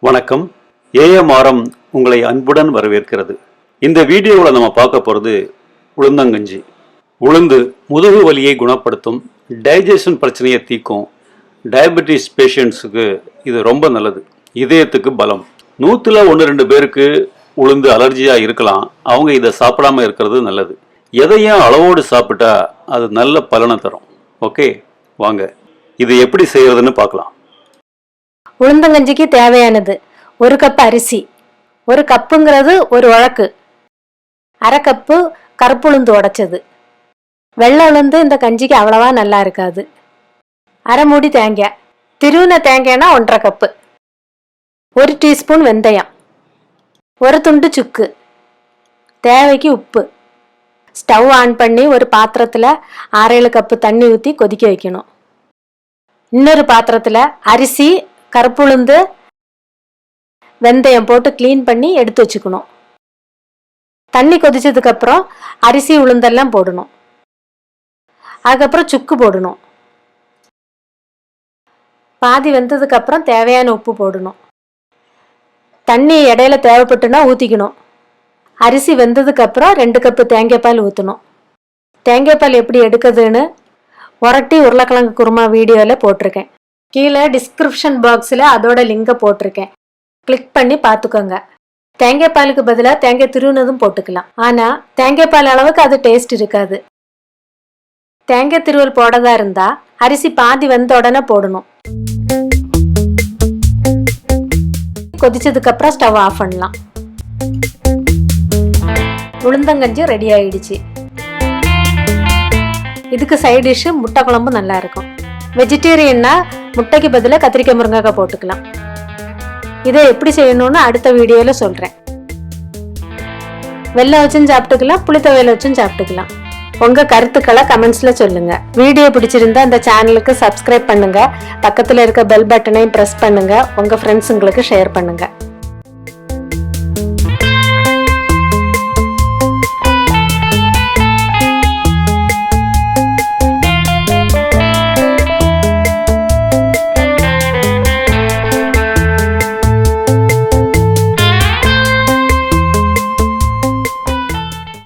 வணக்கம். ஏஎம்ஆர்எம் உங்களை அன்புடன் வரவேற்கிறது. இந்த வீடியோவில் நம்ம பார்க்க போகிறது உளுந்தங்கஞ்சி. உளுந்து முதுகு வலியை குணப்படுத்தும், டைஜஷன் பிரச்சனையை தீர்க்கும். டயபெட்டிஸ் பேஷண்ட்ஸுக்கு இது ரொம்ப நல்லது. இதயத்துக்கு பலம். 100ல் 1-2 பேருக்கு உளுந்து அலர்ஜியாக இருக்கலாம். அவங்க இதை சாப்பிடாம இருக்கிறது நல்லது. எதையும் அளவோடு சாப்பிட்டா அது நல்ல பலனை தரும். ஓகே, வாங்க இது எப்படி செய்யறதுன்னு பார்க்கலாம். உளுந்தங்கஞ்சிக்கு தேவையானது 1 கப் அரிசி, 1 கப்புங்கிறது 1 வழக்கு, 1/2 கப்பு கருப்புளுந்து உடைச்சது. வெள்ளை உளுந்து இந்த கஞ்சிக்கு அவ்வளவா நல்லா இருக்காது. 1/2 மூடி தேங்காய், திருவின தேங்காய்னா 1/2 கப்பு, 1 டீஸ்பூன் வெந்தயம், 1 துண்டு சுக்கு, தேவைக்கு உப்பு. ஸ்டவ் ஆன் பண்ணி ஒரு பாத்திரத்தில் 6-7 கப்பு தண்ணி ஊற்றி கொதிக்க வைக்கணும். இன்னொரு பாத்திரத்தில் அரிசி, கருப்புளுந்து, வெந்தயம் போட்டு க்ளீன் பண்ணி எடுத்து வச்சுக்கணும். தண்ணி கொதிச்சதுக்கப்புறம் அரிசி உளுந்தெல்லாம் போடணும். அதுக்கப்புறம் சுக்கு போடணும். பாதி வெந்ததுக்கப்புறம் தேவையான உப்பு போடணும். தண்ணி இடையில தேவைப்பட்டுனா ஊற்றிக்கணும். அரிசி வெந்ததுக்கப்புறம் 2 கப்பு தேங்காய் பால் ஊற்றணும். தேங்காய் பால் எப்படி எடுக்கிறதுன்னு உரட்டி உருளைக்கிழங்கு குருமா வீடியோவில் போட்டிருக்கேன். கீழே டிஸ்கிரிப்ஷன் பாக்ஸில் அதோட லிங்கை போட்டிருக்கேன். கிளிக் பண்ணி பார்த்துக்கோங்க. தேங்காய் பாலுக்கு பதிலாக தேங்காய் திருவுனதும் போட்டுக்கலாம். ஆனால் தேங்காய் பால் அளவுக்கு அது டேஸ்ட் இருக்காது. தேங்காய் திருவல் போடதா இருந்தால் அரிசி பாதி வெந்த உடனே போடணும். கொதிச்சதுக்கப்புறம் ஸ்டவ் ஆஃப் பண்ணலாம். உளுந்தங்கஞ்சி ரெடி ஆயிடுச்சு. இதுக்கு சைட் டிஷ் முட்டை குழம்பு நல்லா இருக்கும். வெஜிடேரியன்னா முட்டைக்கு பதிலாக கத்திரிக்காய் முருங்கைக்காய் போட்டுக்கலாம். இதை எப்படி செய்யணும்னு அடுத்த வீடியோவில் சொல்கிறேன். வெள்ளை வச்சும் சாப்பிட்டுக்கலாம், புளித்தவையில் வச்சும் சாப்பிட்டுக்கலாம். உங்கள் கருத்துக்களை கமெண்ட்ஸில் சொல்லுங்கள். வீடியோ பிடிச்சிருந்தா இந்த சேனலுக்கு சப்ஸ்கிரைப் பண்ணுங்கள். பக்கத்தில் இருக்க பெல் பட்டனையும் ப்ரெஸ் பண்ணுங்கள். உங்கள் ஃப்ரெண்ட்ஸுங்களுக்கு ஷேர் பண்ணுங்கள்.